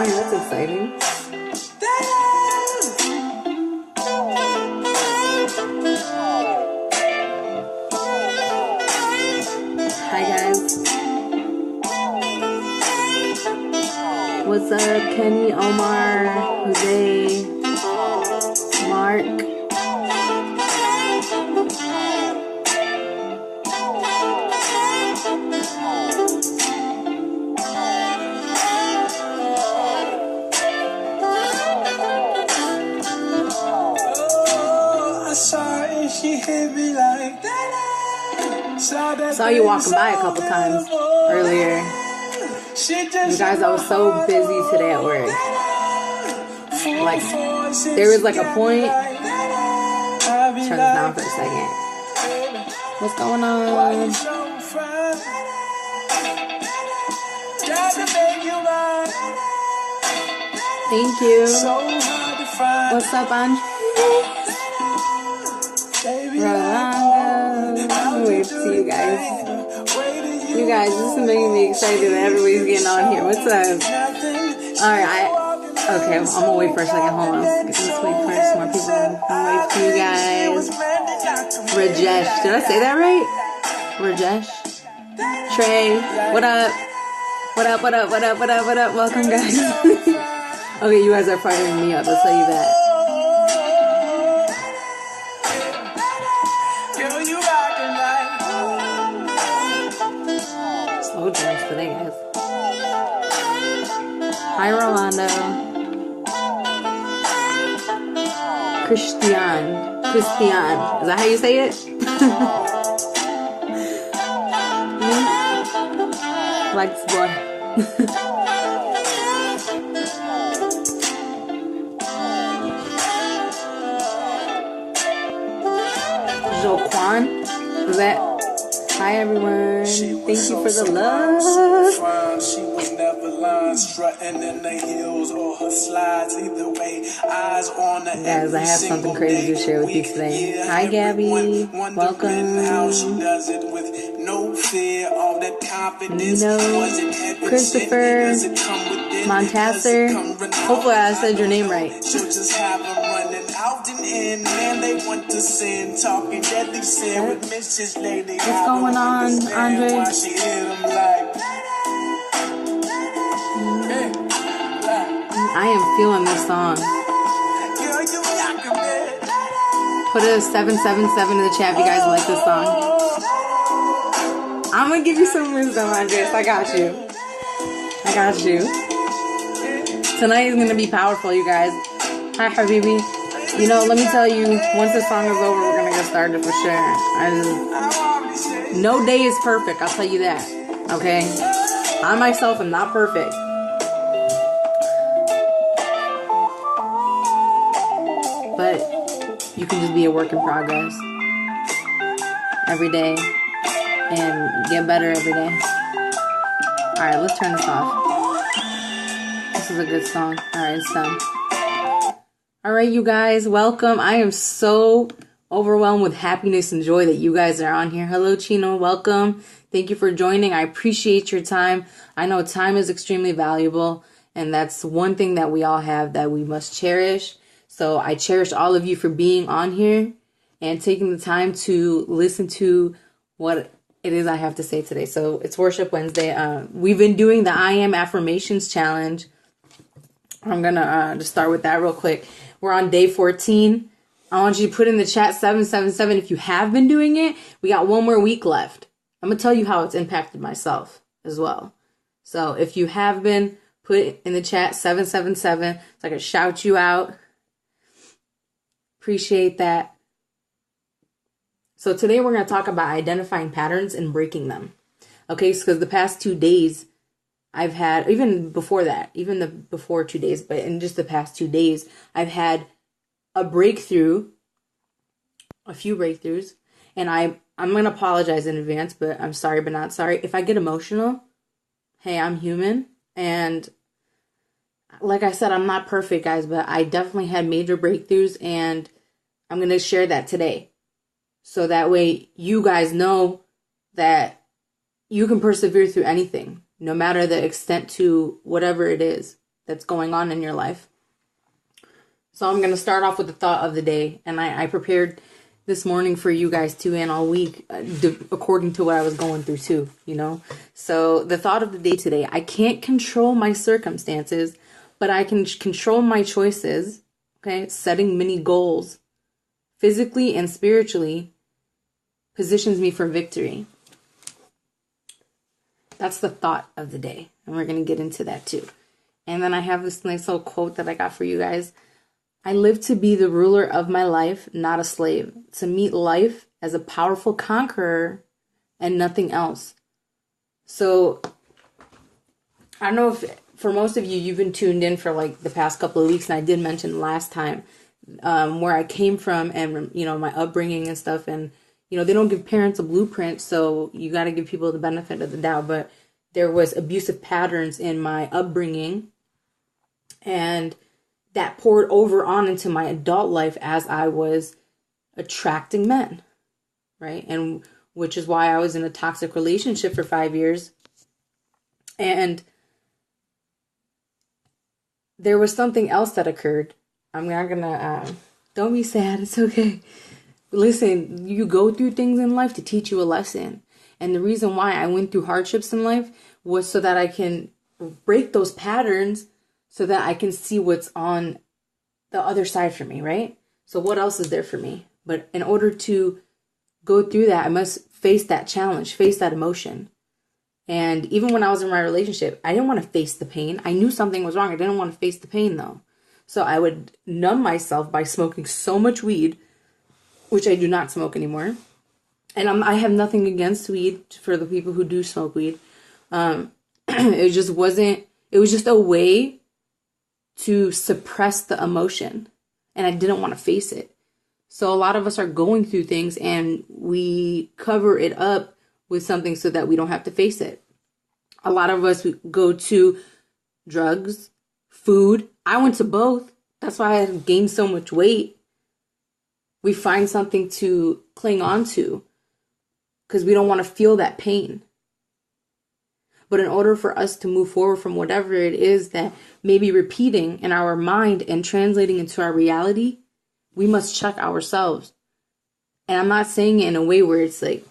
song. That's exciting. Hi guys. What's up, Kenny, Omar, Jose, Mark? She hit me like that. Saw you walking by a couple times earlier. You guys, I was so busy today at work. Like, there was like a point. Turn this down for a second. What's going on? Thank you. What's up, Andre? Rolando. Wait to see you guys. You guys, this is making me excited that everybody's getting on here. What's up? Alright, okay, I'm gonna wait for a second. Hold on. Let's wait for some more people. I'll wait for you guys. Rajesh. Did I say that right? Rajesh? Trey. What up? What up, what up, what up, what up, what up? Welcome, guys. Okay, you guys are firing me up. I'll tell you that. Slow jams today, guys. Hi, Rolando. Christian. Is that how you say it? Like this boy. Joquan? Is that? Hi everyone. Thank you for the love. She was never lying, strutting in the heels or her slides. Either way, eyes on her. Guys, I have something crazy to share with you today. Hi Gabby. Welcome. How she does it with no fear, all that confidence. Christopher Montasser. Hopefully I said your name right. She'll just have them running out and in, man. They want to sin, talking deadly sin with Mrs. Lady. What's going on, Andre? Why she hit them like, I am feeling this song. Put a 777 in the chat if you guys like this song. I'm gonna give you some wisdom, Andres. I got you. I got you. Tonight is gonna be powerful, you guys. Hi, Habibi. You know, let me tell you, once this song is over, we're gonna get started for sure. No day is perfect, I'll tell you that. Okay? I myself am not perfect. But you can just be a work in progress every day and get better every day. Alright, let's turn this off. This is a good song. Alright, it's done. Alright, you guys, welcome. I am so overwhelmed with happiness and joy that you guys are on here. Hello, Chino. Welcome. Thank you for joining. I appreciate your time. I know time is extremely valuable, and that's one thing that we all have that we must cherish. So I cherish all of you for being on here and taking the time to listen to what it is I have to say today. So it's Worship Wednesday. We've been doing the I Am Affirmations Challenge. I'm going to just start with that real quick. We're on day 14. I want you to put in the chat 777 if you have been doing it. We got one more week left. I'm going to tell you how it's impacted myself as well. So if you have been, put it in the chat 777 so I can shout you out. Appreciate that. So today we're going to talk about identifying patterns and breaking them. Okay, because the past 2 days I've had, even before that, before 2 days, but in just the past 2 days, I've had a breakthrough, a few breakthroughs, and I'm going to apologize in advance, but I'm sorry but not sorry. If I get emotional, hey, I'm human, and like I said, I'm not perfect, guys, but I definitely had major breakthroughs, and I'm going to share that today. So that way you guys know that you can persevere through anything, no matter the extent to whatever it is. that's going on in your life. So I'm going to start off with the thought of the day. And I prepared this morning for you guys too, and all week, according to what I was going through too, you know. So the thought of the day today: I can't control my circumstances, but I can control my choices. Okay, setting many goals, physically and spiritually, positions me for victory. That's the thought of the day, and we're going to get into that too. And then I have this nice little quote that I got for you guys. I live to be the ruler of my life, not a slave. To meet life as a powerful conqueror and nothing else. So, I don't know if, for most of you, you've been tuned in for like the past couple of weeks. And I did mention last time where I came from and, you know, my upbringing and stuff. And, you know, they don't give parents a blueprint. So you got to give people the benefit of the doubt. But there was abusive patterns in my upbringing. And that poured over on into my adult life as I was attracting men, right? And which is why I was in a toxic relationship for 5 years. And there was something else that occurred. I'm not gonna, don't be sad, it's okay. Listen, you go through things in life to teach you a lesson. And the reason why I went through hardships in life was so that I can break those patterns, so that I can see what's on the other side for me, right? So what else is there for me? But in order to go through that, I must face that challenge, face that emotion. And even when I was in my relationship, I didn't want to face the pain. I knew something was wrong. I didn't want to face the pain though. So I would numb myself by smoking so much weed, which I do not smoke anymore. And I have nothing against weed for the people who do smoke weed. It was just a way to suppress the emotion, and I didn't want to face it. So a lot of us are going through things and we cover it up with something so that we don't have to face it. A lot of us go to drugs, food. I went to both. That's why I gained so much weight. We find something to cling on to because we don't want to feel that pain. But in order for us to move forward from whatever it is that may be repeating in our mind and translating into our reality, we must check ourselves. And I'm not saying it in a way where it's like,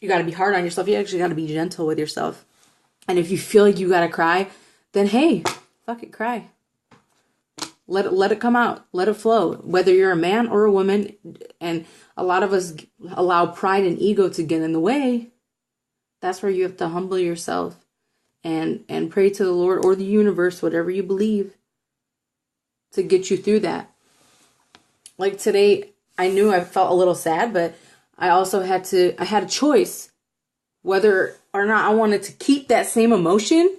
you got to be hard on yourself. You actually got to be gentle with yourself. And if you feel like you got to cry, then hey, fuck it, cry. Let it come out. Let it flow. Whether you're a man or a woman, and a lot of us allow pride and ego to get in the way. That's where you have to humble yourself and pray to the Lord or the universe, whatever you believe, to get you through that. Like today, I knew I felt a little sad, but I also had a choice whether or not I wanted to keep that same emotion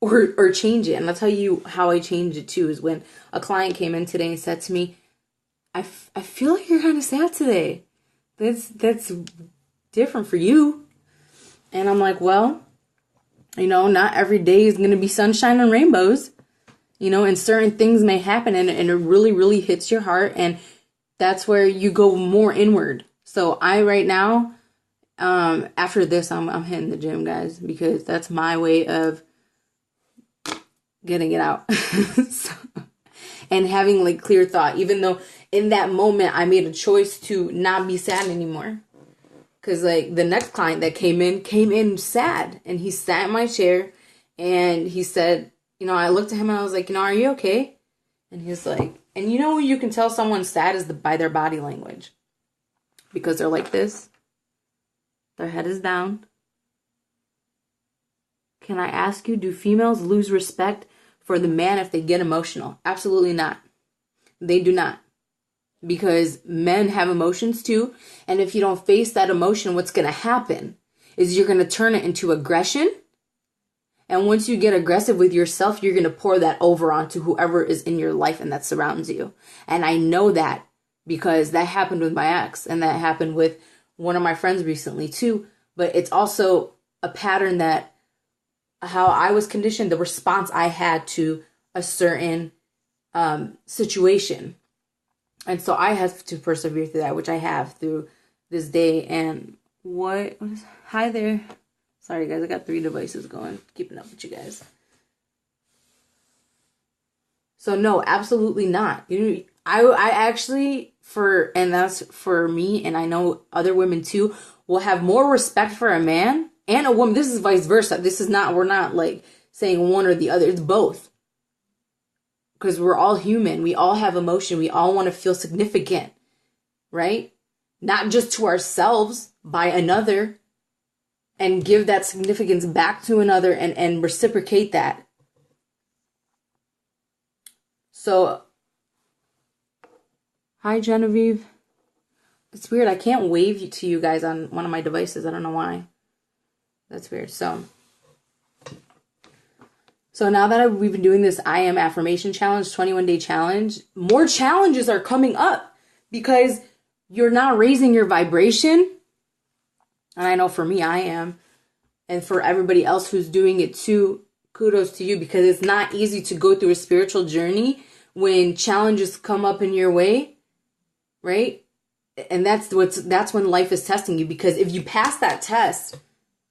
or change it. And I'll tell you how I changed it too, is when a client came in today and said to me, I feel like you're kind of sad today. That's different for you. And I'm like, well, you know, not every day is going to be sunshine and rainbows, you know, and certain things may happen and it really, really hits your heart. And that's where you go more inward. So right now, after this, I'm hitting the gym, guys, because that's my way of getting it out. And having like clear thought, even though in that moment I made a choice to not be sad anymore. Because, like, the next client that came in sad. And he sat in my chair. And he said, you know, I looked at him and I was like, you know, are you okay? And he's like, and you know when you can tell someone's sad is by their body language. Because they're like this. Their head is down. Can I ask you, do females lose respect for the man if they get emotional? Absolutely not. They do not. Because men have emotions too. And if you don't face that emotion, what's going to happen is you're going to turn it into aggression. And once you get aggressive with yourself, you're going to pour that over onto whoever is in your life and that surrounds you. And I know that because that happened with my ex and that happened with one of my friends recently too. But it's also a pattern that how I was conditioned, the response I had to a certain situation. And so I have to persevere through that, which I have through this day. And hi there. Sorry, guys. I got 3 devices going. Keeping up with you guys. So no, absolutely not. I actually, and that's for me, and I know other women too, will have more respect for a man and a woman. This is vice versa. We're not like saying one or the other. It's both. Because we're all human. We all have emotion. We all want to feel significant, right? Not just to ourselves, by another, and give that significance back to another and reciprocate that. So, hi Genevieve. It's weird. I can't wave to you guys on one of my devices. I don't know why. That's weird. So now that we've been doing this I Am Affirmation Challenge, 21-day challenge, more challenges are coming up because you're not raising your vibration. And I know for me, I am. And for everybody else who's doing it too, kudos to you, because it's not easy to go through a spiritual journey when challenges come up in your way, right? And that's when life is testing you, because if you pass that test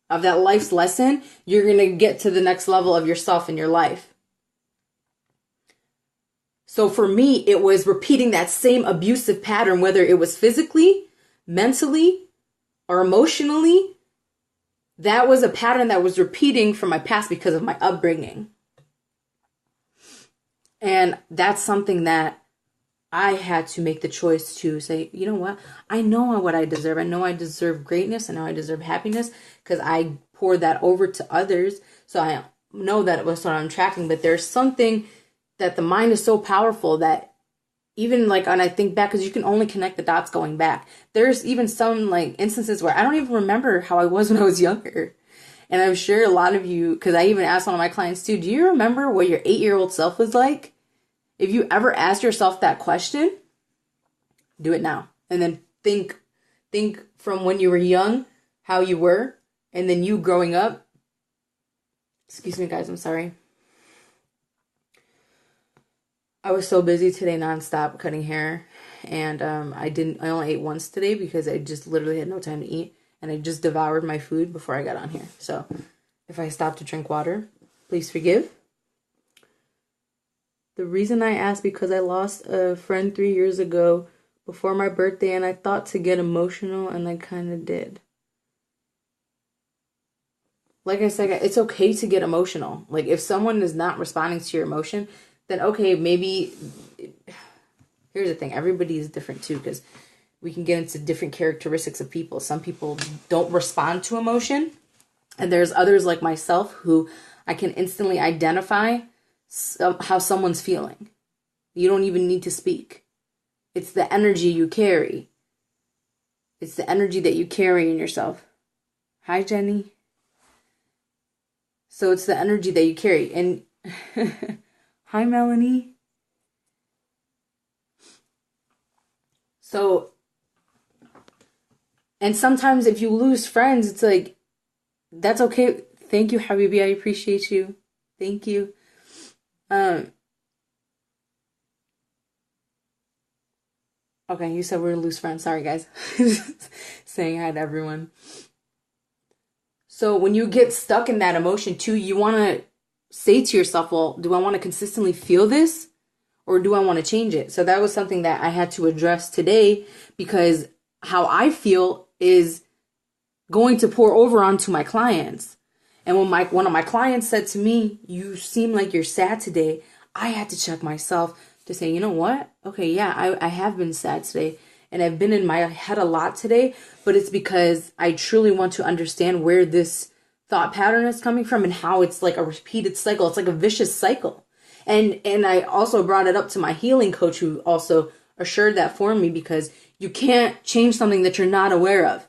of that life's lesson, you're going to get to the next level of yourself in your life. So for me, it was repeating that same abusive pattern, whether it was physically, mentally, or emotionally. That was a pattern that was repeating from my past because of my upbringing. And that's something that I had to make the choice to say, you know what? I know what I deserve. I know I deserve greatness. I know I deserve happiness because I poured that over to others. So I know that was what I'm tracking. But there's something that the mind is so powerful that even like, and I think back, because you can only connect the dots going back. There's even some like instances where I don't even remember how I was when I was younger. And I'm sure a lot of you, because I even asked one of my clients too, do you remember what your 8-year-old self was like? If you ever asked yourself that question, do it now. And then think from when you were young, how you were, and then you growing up. Excuse me, guys, I'm sorry. I was so busy today nonstop cutting hair, and I only ate once today because I just literally had no time to eat, and I just devoured my food before I got on here. So if I stop to drink water, please forgive. The reason I asked because I lost a friend 3 years ago before my birthday, and I thought to get emotional, and I kind of did. Like I said, it's okay to get emotional. Like if someone is not responding to your emotion, then okay, maybe, here's the thing, everybody is different too, because we can get into different characteristics of people. Some people don't respond to emotion, and there's others like myself who I can instantly identify how someone's feeling. You don't even need to speak. It's the energy you carry. It's the energy that you carry in yourself. Hi, Jenny. So it's the energy that you carry. And hi, Melanie. So, and sometimes if you lose friends, it's like, that's okay. Thank you, Habibi. I appreciate you. Thank you. Okay, you said we're gonna lose friends. Sorry, guys. Saying hi to everyone. So when you get stuck in that emotion too, you want to say to yourself, well, do I want to consistently feel this, or do I want to change it? So that was something that I had to address today, because how I feel is going to pour over onto my clients. And when one of my clients said to me, you seem like you're sad today, I had to check myself to say, you know what? Okay, yeah, I have been sad today. And I've been in my head a lot today, but it's because I truly want to understand where this thought pattern is coming from and how it's like a repeated cycle. It's like a vicious cycle. And I also brought it up to my healing coach, who also assured that for me, because you can't change something that you're not aware of.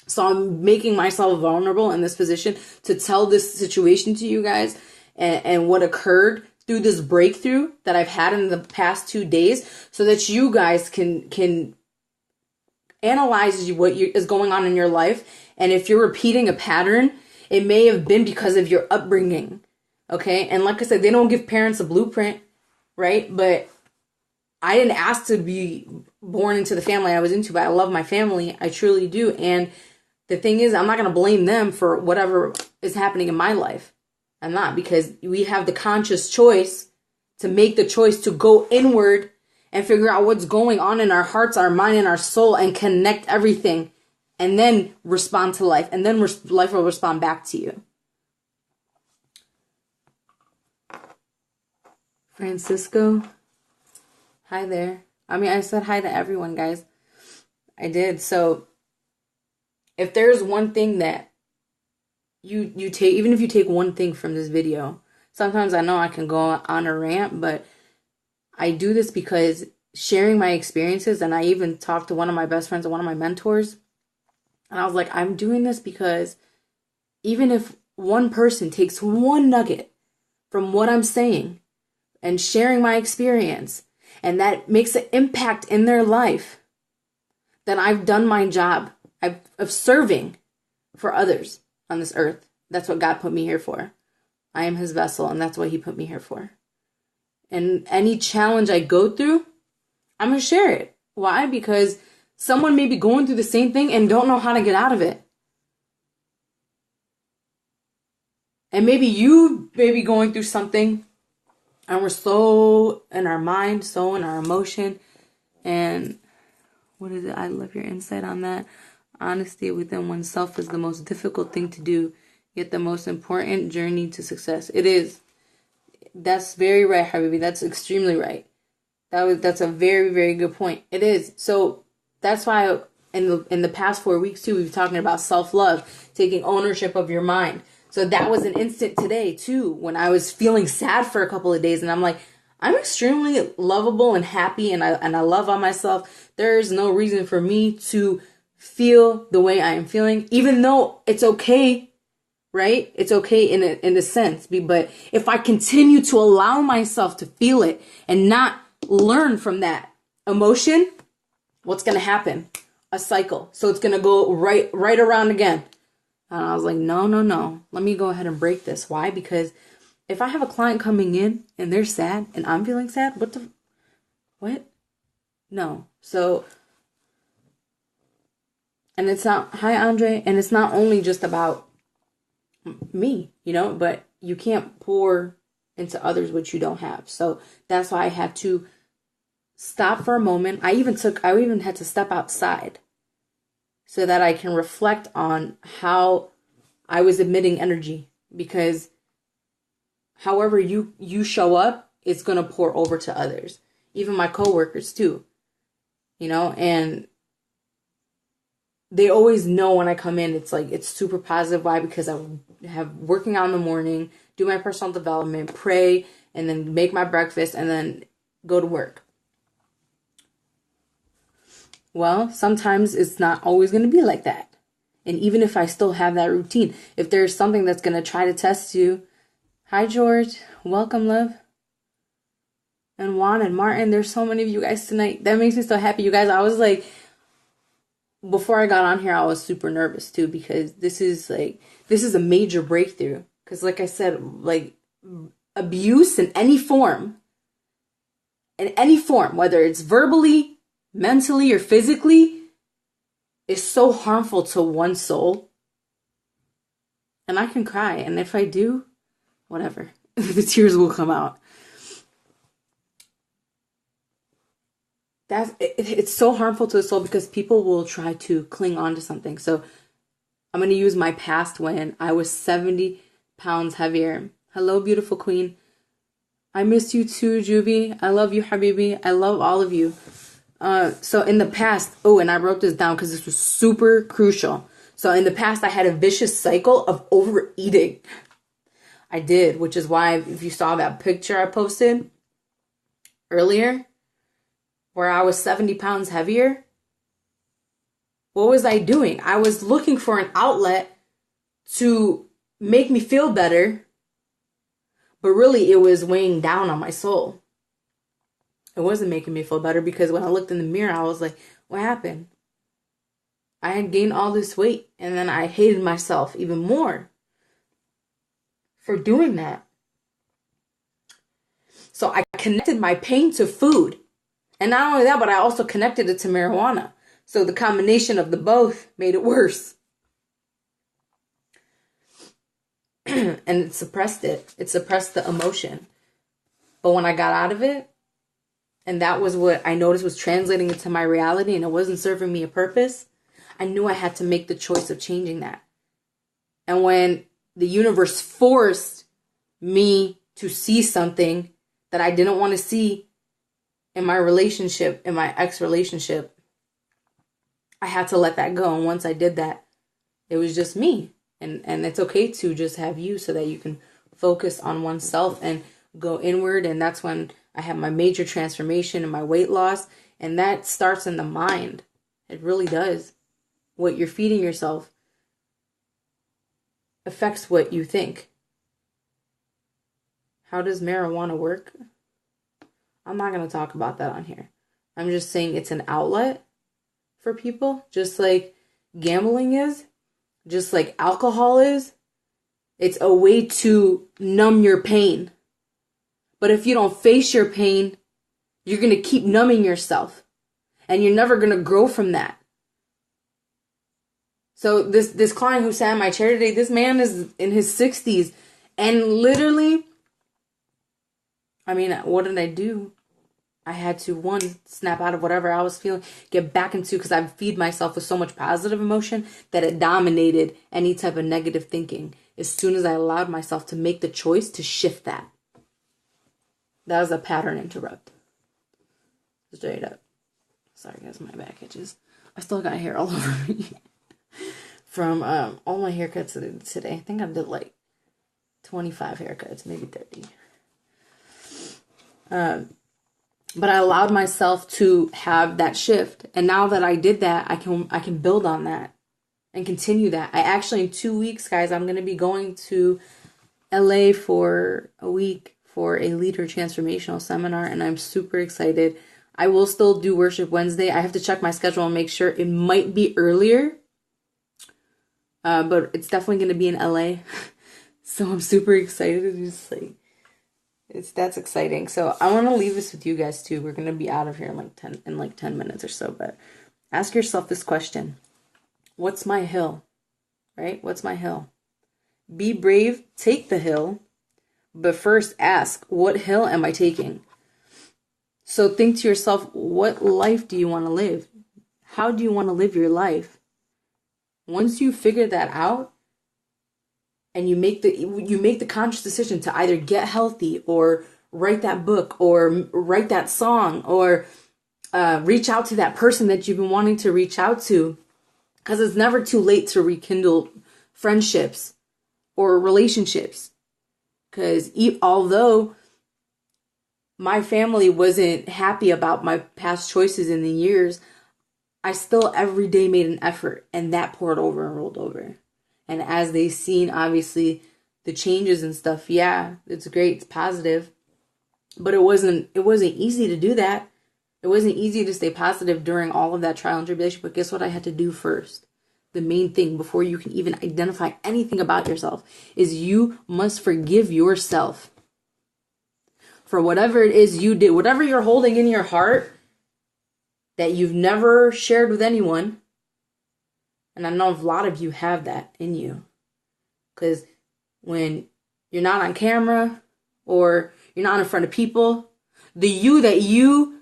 So I'm making myself vulnerable in this position to tell this situation to you guys and what occurred through this breakthrough that I've had in the past 2 days, so that you guys can analyze what is going on in your life. And if you're repeating a pattern, it may have been because of your upbringing. Okay. And like I said, they don't give parents a blueprint, right? But I didn't ask to be born into the family I was into, but I love my family. I truly do. And the thing is, I'm not going to blame them for whatever is happening in my life. I'm not, because we have the conscious choice to make the choice to go inward and figure out what's going on in our hearts, our mind, and our soul, and connect everything, and then respond to life, and then life will respond back to you. Francisco, hi there. I mean, I said hi to everyone, guys. I did. So if there's one thing that you take, even if you take one thing from this video, sometimes I know I can go on a rant, but I do this because sharing my experiences, and I even talked to one of my best friends and one of my mentors, and I was like, I'm doing this because even if one person takes one nugget from what I'm saying and sharing my experience, and that makes an impact in their life, then I've done my job of serving for others on this earth. That's what God put me here for. I am his vessel, and that's what he put me here for. And any challenge I go through, I'm going to share it. Why? Because someone may be going through the same thing and don't know how to get out of it. And maybe you may be going through something, and we're so in our mind, so in our emotion. And what is it? I love your insight on that. Honesty within oneself is the most difficult thing to do, yet the most important journey to success. It is. That's very right, Habibi. That's extremely right. That's a very, very good point. It is. So that's why in the past 4 weeks too, we've been talking about self-love, taking ownership of your mind. So that was an instant today too, when I was feeling sad for a couple of days, and I'm like, I'm extremely lovable and happy, and I love on myself. There's no reason for me to feel the way I am feeling, even though it's okay, right? It's okay in a sense, but if I continue to allow myself to feel it and not learn from that emotion, what's going to happen? A cycle. So it's going to go right around again. And I was like, no. Let me go ahead and break this. Why? Because if I have a client coming in and they're sad and I'm feeling sad, what? No. So, and it's not, hi, Andre. And it's not only just about me, but you can't pour into others what you don't have. So that's why I had to stop for a moment. I even had to step outside so that I can reflect on how I was emitting energy, because however you show up, it's going to pour over to others, even my coworkers too, and they always know when I come in, it's super positive. Why? Because I have working out in the morning, do my personal development, pray, and then make my breakfast, and then go to work. Well, sometimes it's not always going to be like that. And even if I still have that routine, if there's something that's going to try to test you, hi, George. Welcome, love. And Juan and Martin, there's so many of you guys tonight. That makes me so happy. You guys, I was like, before I got on here, I was super nervous too, because this is a major breakthrough. Because like I said, abuse in any form, whether it's verbally, mentally, or physically, is so harmful to one's soul. And I can cry. And if I do, whatever, the tears will come out. It's so harmful to the soul because people will try to cling on to something. So I'm going to use my past when I was 70 pounds heavier. Hello, beautiful queen. I miss you too, Juvie. I love you, Habibi. I love all of you. So in the past, and I wrote this down because this was super crucial. So in the past, I had a vicious cycle of overeating. I did, which is why if you saw that picture I posted earlier, where I was 70 pounds heavier, what was I doing? I was looking for an outlet to make me feel better, but really it was weighing down on my soul. It wasn't making me feel better, because when I looked in the mirror, I was like, what happened? I had gained all this weight, and then I hated myself even more for doing that. So I connected my pain to food. And not only that, but I also connected it to marijuana. So the combination of the both made it worse. And it suppressed it. It suppressed the emotion. But when I got out of it, and that was what I noticed was translating into my reality, and it wasn't serving me a purpose, I knew I had to make the choice of changing that. And when the universe forced me to see something that I didn't want to see in my relationship, in my ex-relationship, I had to let that go. And once I did that, it was just me. And it's okay to just have you so that you can focus on oneself and go inward. And that's when I had my major transformation and my weight loss. And that starts in the mind. It really does. What you're feeding yourself affects what you think. How does marijuana work? I'm not going to talk about that on here. I'm just saying it's an outlet for people, just like gambling is, just like alcohol is. It's a way to numb your pain. But if you don't face your pain, you're going to keep numbing yourself. And you're never going to grow from that. So this client who sat in my chair today, this man is in his 60s. And literally, I mean, what did I do? I had to, one, snap out of whatever I was feeling, get back into, because I feed myself with so much positive emotion that it dominated any type of negative thinking. As soon as I allowed myself to make the choice to shift that. That was a pattern interrupt. Straight up. Sorry guys, my back itches. I still got hair all over me. From all my haircuts today. I think I did like 25 haircuts, maybe 30. But I allowed myself to have that shift. And now that I did that, I can build on that and continue that. I actually, in 2 weeks, guys, I'm going to be going to LA for a week for a leader transformational seminar. And I'm super excited. I will still do Worship Wednesday. I have to check my schedule and make sure. It might be earlier. But it's definitely going to be in LA. So I'm super excited. That's exciting. So I want to leave this with you guys too. We're going to be out of here in like 10 minutes or so, but ask yourself this question. What's my hill? Right? What's my hill? Be brave, take the hill, but first ask, what hill am I taking? So think to yourself, what life do you want to live? How do you want to live your life? Once you figure that out, and you make the conscious decision to either get healthy or write that book or write that song or reach out to that person that you've been wanting to reach out to, because it's never too late to rekindle friendships or relationships. Because although my family wasn't happy about my past choices in the years, I still every day made an effort, and that poured over and rolled over. And as they've seen, obviously, the changes and stuff, yeah, it's great, it's positive. But it wasn't easy to do that. It wasn't easy to stay positive during all of that trial and tribulation. But guess what I had to do first? The main thing, before you can even identify anything about yourself, is you must forgive yourself for whatever it is you did, whatever you're holding in your heart that you've never shared with anyone. And I know a lot of you have that in you. Because when you're not on camera or you're not in front of people, the you that you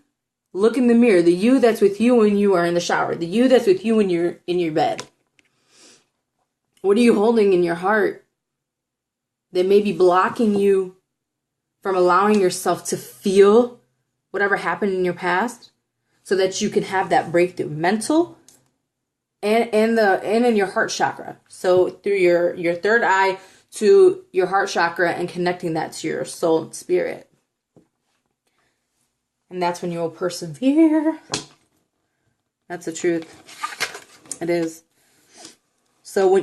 look in the mirror, the you that's with you when you are in the shower, the you that's with you when you're in your bed. What are you holding in your heart that may be blocking you from allowing yourself to feel whatever happened in your past so that you can have that breakthrough, mental and in your heart chakra. So through your third eye to your heart chakra and connecting that to your soul and spirit. And that's when you will persevere. That's the truth. It is. So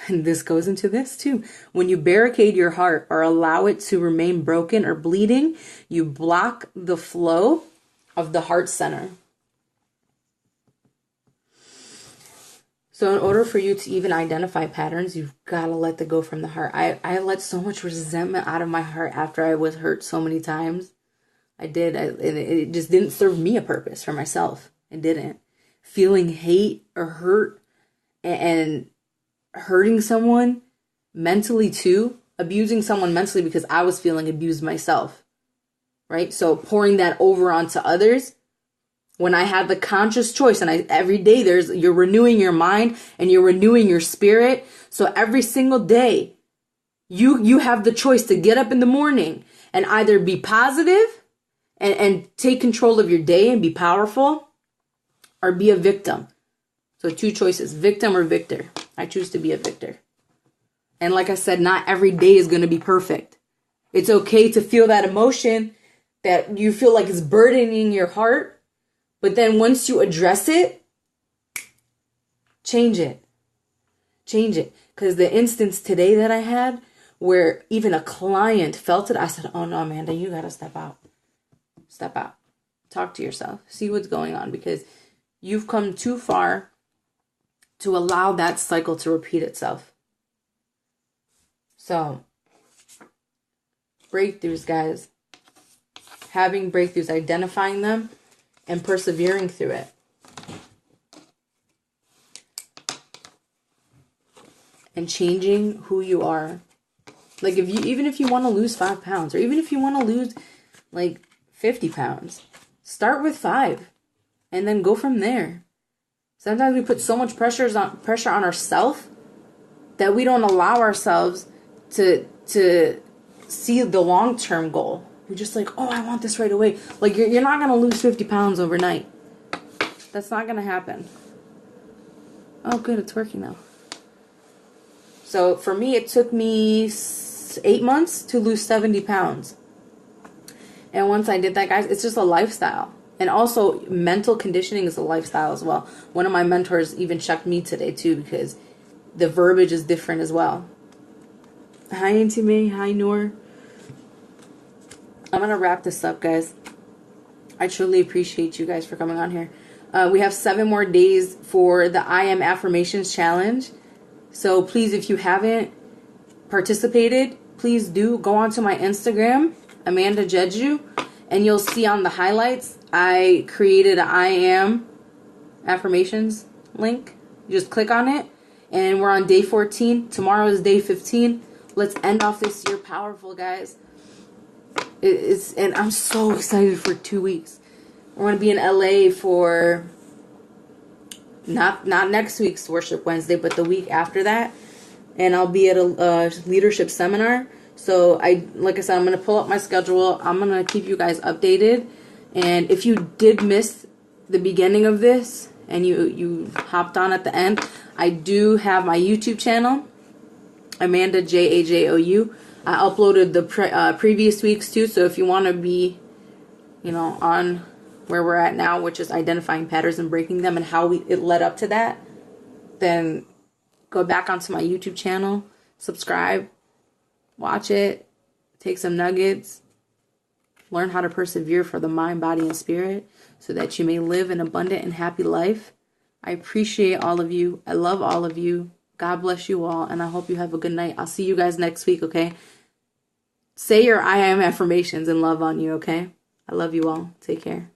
and this goes into this too. When you barricade your heart or allow it to remain broken or bleeding, you block the flow of the heart center. So in order for you to even identify patterns, you've got to let the go from the heart. I let so much resentment out of my heart after I was hurt so many times. I did. It just didn't serve me a purpose for myself. It didn't. Feeling hate or hurt and hurting someone mentally too. Abusing someone mentally because I was feeling abused myself. right? So pouring that over onto others. When I had the conscious choice, and every day you're renewing your mind and you're renewing your spirit. So every single day, you have the choice to get up in the morning and either be positive and take control of your day and be powerful, or be a victim. So 2 choices, victim or victor. I choose to be a victor. And like I said, not every day is going to be perfect. It's okay to feel that emotion that you feel like is burdening your heart. But then once you address it, change it. Change it. Because the instance today that I had where even a client felt it, I said, oh no, Amanda, you got to step out. Step out. Talk to yourself. See what's going on, because you've come too far to allow that cycle to repeat itself. So, breakthroughs, guys. Having breakthroughs, identifying them, and persevering through it. And changing who you are. Like, even if you want to lose 5 pounds, or even if you want to lose like 50 pounds, start with 5 and then go from there. Sometimes we put so much pressure on ourselves that we don't allow ourselves to see the long-term goal. We're just like, oh, I want this right away. Like, you're not going to lose 50 pounds overnight. That's not going to happen. Oh, good. It's working now. So for me, it took me 8 months to lose 70 pounds. And once I did that, guys, it's just a lifestyle. And also, mental conditioning is a lifestyle as well. One of my mentors even checked me today, too, because the verbiage is different as well. Hi, Auntie May. Hi, Noor. I'm going to wrap this up, guys. I truly appreciate you guys for coming on here. We have 7 more days for the I Am Affirmations Challenge. So please, if you haven't participated, please do go onto my Instagram, Amanda Jeju, and you'll see on the highlights, I created an I Am Affirmations link. You just click on it, and we're on day 14. Tomorrow is day 15. Let's end off this year powerful, guys. And I'm so excited for 2 weeks. We're going to be in LA for not next week's Worship Wednesday, but the week after that. And I'll be at a leadership seminar. So like I said, I'm going to pull up my schedule. I'm going to keep you guys updated. And if you did miss the beginning of this and you hopped on at the end, I do have my YouTube channel, Amanda Jajou. I uploaded the previous weeks too. So if you want to be, on where we're at now, which is identifying patterns and breaking them and how it led up to that, then go back onto my YouTube channel, subscribe, watch it, take some nuggets, learn how to persevere for the mind, body, and spirit so that you may live an abundant and happy life. I appreciate all of you. I love all of you. God bless you all, and I hope you have a good night. I'll see you guys next week, okay? Say your I am affirmations and love on you, okay? I love you all. Take care.